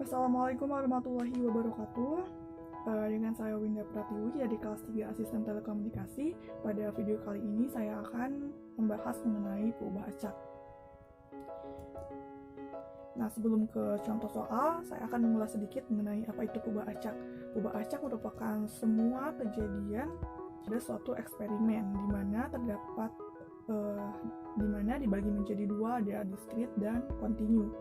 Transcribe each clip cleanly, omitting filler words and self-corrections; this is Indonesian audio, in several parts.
Assalamualaikum warahmatullahi wabarakatuh. Dengan saya Winda Pratiwi dari kelas 3 Asisten Telekomunikasi. Pada video kali ini saya akan membahas mengenai peubah acak. Nah, sebelum ke contoh soal, saya akan mengulas sedikit mengenai apa itu peubah acak. Peubah acak merupakan semua kejadian pada suatu eksperimen di mana terdapat dibagi menjadi dua, ada diskrit dan kontinu.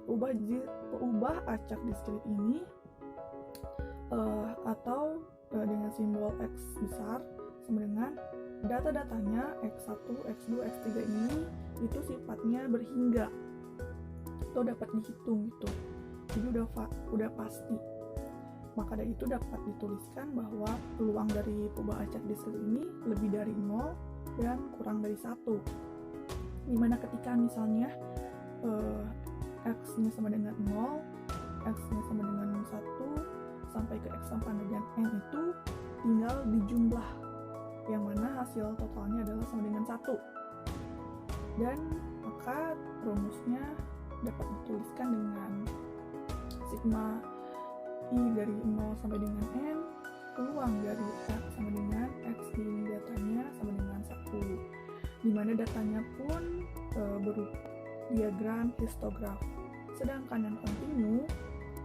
Peubah acak diskrit ini atau dengan simbol X besar sama dengan data-datanya X1, X2, X3 ini itu sifatnya berhingga atau dapat dihitung gitu. Jadi udah pasti. Maka dari itu dapat dituliskan bahwa peluang dari peubah acak diskrit ini lebih dari 0 dan kurang dari 1. Dimana ketika misalnya X-nya sama dengan 0, X-nya sama dengan 1, sampai ke X sama dengan N itu tinggal dijumlah, yang mana hasil totalnya adalah sama dengan 1. Dan maka rumusnya dapat dituliskan dengan sigma I dari 0 sampai dengan N, peluang dari X sama dengan X ini datanya sama dengan 1. Dimana datanya pun berupa diagram histograf. Sedangkan yang kontinu,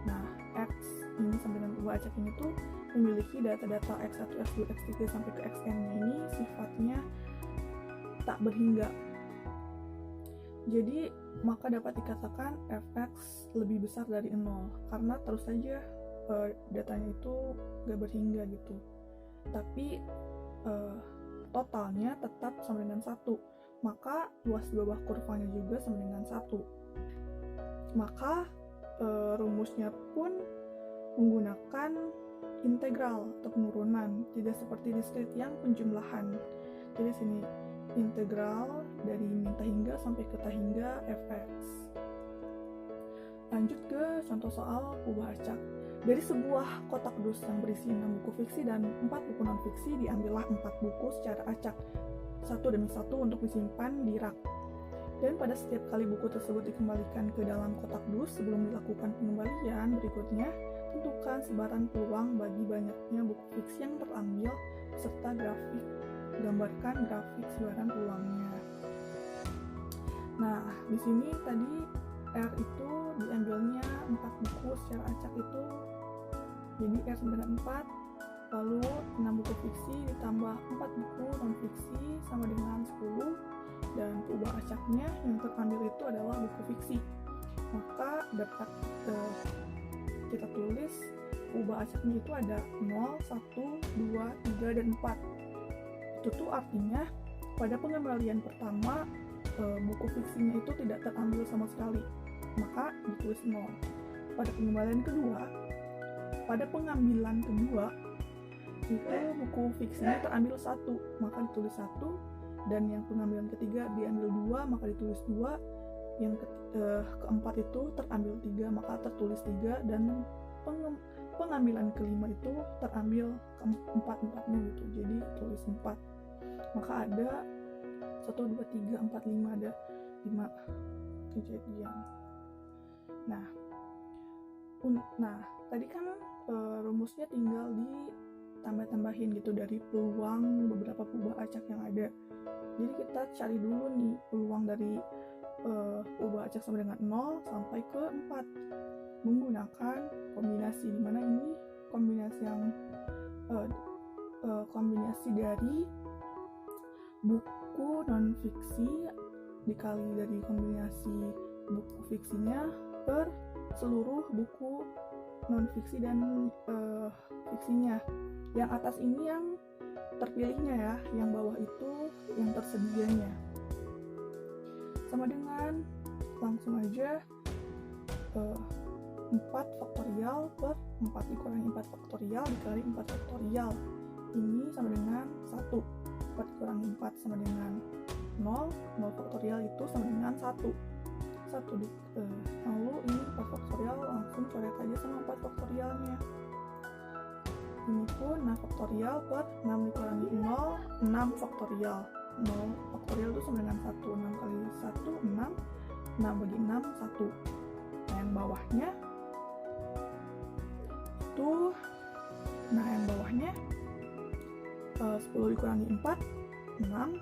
nah X ini sama dengan peubah acak ini tuh memiliki data-data X1, X2, X3 sampai ke Xn-nya ini sifatnya tak berhingga. Jadi maka dapat dikatakan Fx lebih besar dari 0 karena terus saja datanya itu gak berhingga gitu. Tapi totalnya tetap sama dengan 1. Maka luas bawah kurvanya juga sama dengan 1. Maka rumusnya pun menggunakan integral atau penurunan, tidak seperti diskrit yang penjumlahan. Jadi sini integral dari min hingga sampai ke hingga fx. Lanjut ke contoh soal peubah acak. Dari sebuah kotak dus yang berisi 6 buku fiksi dan 4 buku non-fiksi, diambillah 4 buku secara acak, satu demi satu untuk disimpan di rak. Dan pada setiap kali buku tersebut dikembalikan ke dalam kotak dus sebelum dilakukan pengembalian berikutnya, tentukan sebaran peluang bagi banyaknya buku fiksi yang terambil serta grafik. Gambarkan grafik sebaran peluangnya. Nah, di sini tadi R itu diambilnya 4 buku secara acak itu, jadi R sama dengan 4, lalu 6 buku fiksi ditambah 4 buku non-fiksi sama dengan 10, dan peubah acaknya yang terambil itu adalah buku fiksi. Maka dapat kita tulis peubah acaknya itu ada 0, 1, 2, 3, dan 4. Itu tuh artinya pada pengembalian pertama buku fiksinya itu tidak terambil sama sekali, maka ditulis 0. Pada pengambilan kedua itu buku fiksinya terambil 1, maka ditulis 1, dan yang pengambilan ketiga diambil 2, maka ditulis 2, yang keempat itu terambil 3, maka tertulis 3, dan pengambilan kelima itu terambil keempat-empatnya gitu, jadi tulis 4. Maka ada 1, 2, 3, 4, 5, ada 5 kejadian. Nah tadi kan rumusnya tinggal ditambah-tambahin gitu dari peluang beberapa peubah acak yang ada. Jadi kita cari dulu nih peluang dari peubah acak sama dengan 0 sampai ke 4 menggunakan kombinasi, dimana ini kombinasi yang kombinasi dari buku non-fiksi dikali dari kombinasi buku fiksinya per seluruh buku non-fiksi dan fiksinya. Yang atas ini yang terpilihnya ya, yang bawah itu yang tersedianya. Sama dengan langsung aja 4 faktorial per 4 dikurangi 4 faktorial dikali 4 faktorial. Ini sama dengan 1. 4 dikurangi 4 sama dengan 0. 0 faktorial itu sama dengan 1. Lalu ini 4 faktorial langsung coret aja sama 4 faktorialnya. Ini pun 6 faktorial per 6 dikurangi 0, 6 faktorial. 0 faktorial itu sama dengan 1. 6 kali 1, 6. 6 bagi 6, 1. Nah, yang bawahnya 10 dikurangi 4, 6.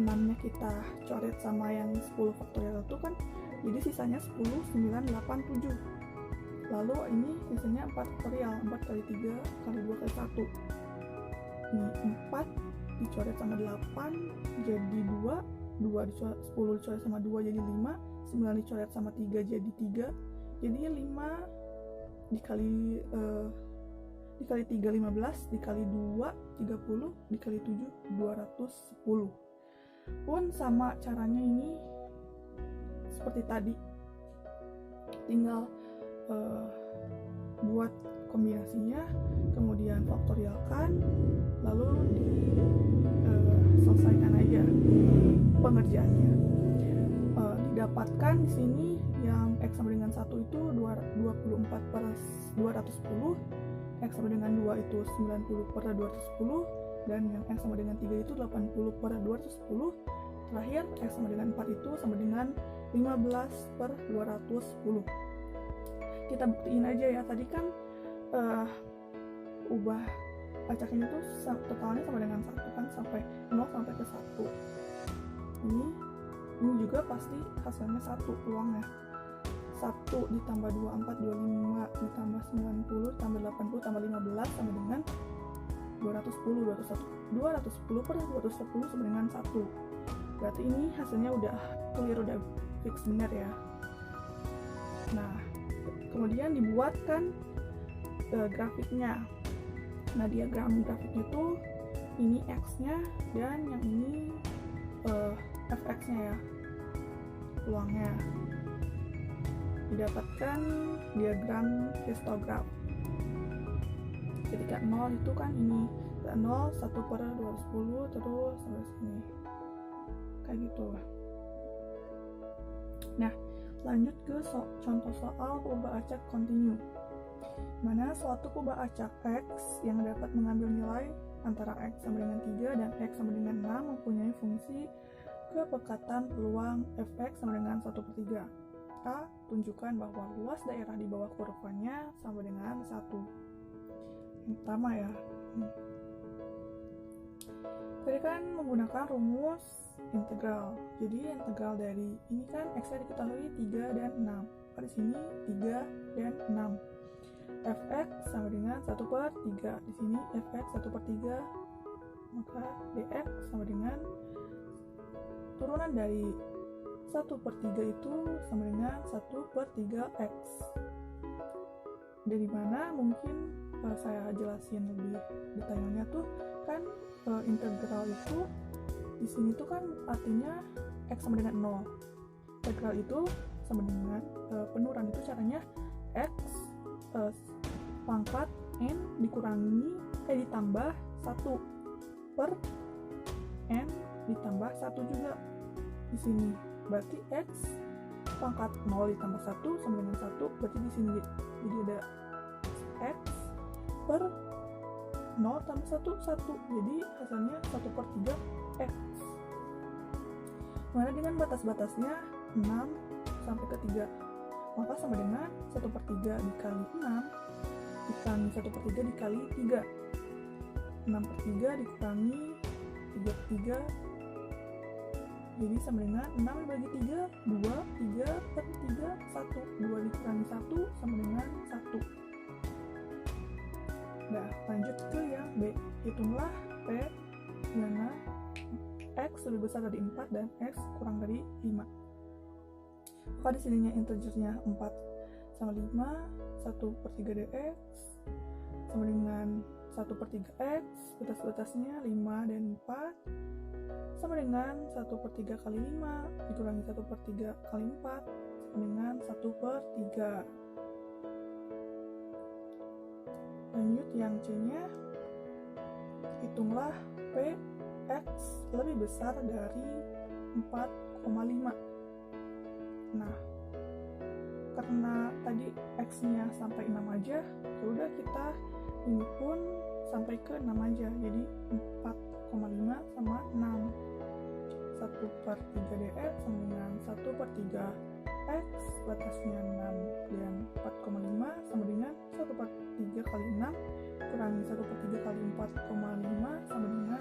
6 nya kita coret sama yang 10 faktorial itu kan, jadi sisanya 10, 9, 8, 7. Lalu ini sisanya 4 faktorial, 4 kali 3 kali 2 kali 1. Ini 4 dicoret sama 8 jadi 2, 10 dicoret sama 2 jadi 5, 9 dicoret sama 3 jadi 3, jadinya 5 dikali 3 15, dikali 2 30, dikali 7 210. Pun sama caranya ini seperti tadi, tinggal buat kombinasinya, kemudian faktorialkan, lalu selesaikan aja pengerjaannya. Didapatkan di sini yang X sama dengan 1 itu 24/210, X sama dengan 2 itu 90/210, dan yang X sama dengan 3 itu 80/210. Terakhir, X sama dengan 4 itu sama dengan 15/210. Kita buktiin aja ya, tadi kan ubah acaknya itu totalnya sama dengan 1 kan, sampai 0 sampai ke 1. Ini juga pasti hasilnya 1 peluangnya. 1 ditambah 24, 25 ditambah 90 tambah 80 tambah 15 sama dengan 210. 210/210 sama dengan 1. Berarti ini hasilnya udah clear, udah fix benar ya. Nah, kemudian dibuatkan grafiknya. Nah, diagram grafiknya itu ini X-nya dan yang ini Fx-nya ya, peluangnya. Didapatkan diagram histograf. Ketika 0 itu kan ini 0, 1/210 terus sampai sini. Kayak gitu. Nah, lanjut ke contoh soal kubah acak kontinu. Mana suatu kubah acak X yang dapat mengambil nilai antara X sama dengan 3 dan X sama dengan 6 mempunyai fungsi kepekatan peluang Fx sama dengan 1/3. A. Tunjukkan bahwa luas daerah di bawah kurvanya sama dengan 1. Yang pertama ya. Tadi kan menggunakan rumus integral. Jadi integral dari ini kan X-nya diketahui 3 dan 6. Di sini 3 dan 6. Fx sama dengan 1/3. Di sini Fx 1/3. Maka dx sama dengan turunan dari 1/3 itu sama dengan 1/3 X. Dari mana mungkin saya jelasin lebih detailnya tuh kan, integral itu di sini tuh kan artinya X sama dengan 0. Integral itu sama dengan penurunan itu caranya X pangkat N dikurangi ditambah 1 per N ditambah 1 juga di sini. Berarti X pangkat 0 ditambah 1 sama dengan 1, berarti di sini jadi ada X per 0 tambah 1, 1. Jadi hasilnya 1/3 X. Mana dengan batas-batasnya 6 sampai ke 3. Maka sama dengan 1/3 dikali 6 dikurangi 1/3 dikali 3. 6/3 dikurangi 3/3, jadi sama dengan 6 dibagi 3, 2, 3/3, 1. 2 dikurangi 1 sama dengan 1. Nah, lanjut ke yang B. Hitunglah P di mana X lebih besar dari 4 dan X kurang dari 5. Maka di sininya integernya 4 sama 5, 1/3 dx sama dengan 1/3 X, batas-batasnya 5 dan 4 sama dengan 1/3 kali 5 dikurangi 1/3 kali 4 sama dengan 1/3. Lanjut yang C nya, hitunglah P X lebih besar dari 4,5. Nah, karena tadi X nya sampai 6 aja, udah kita ini pun sampai ke 6 aja, jadi 4,5 sama 6. 1/3 dx sama dengan 1/3 X, batasnya 6, dan 4,5 sama dengan 1/3 kali 6 kurangi 1/3 kali 4,5 sama dengan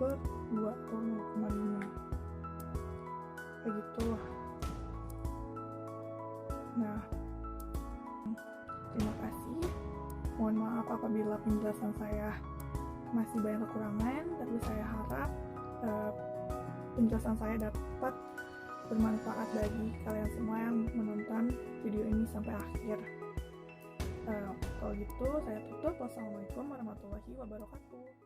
per 2 atau 0,5 kayak gitu lah. Nah, terima kasih. Mohon maaf apabila penjelasan saya masih banyak kekurangan, tapi saya harap penjelasan saya dapat bermanfaat bagi kalian semua yang menonton video ini sampai akhir. Kalau gitu saya tutup. Wassalamualaikum warahmatullahi wabarakatuh.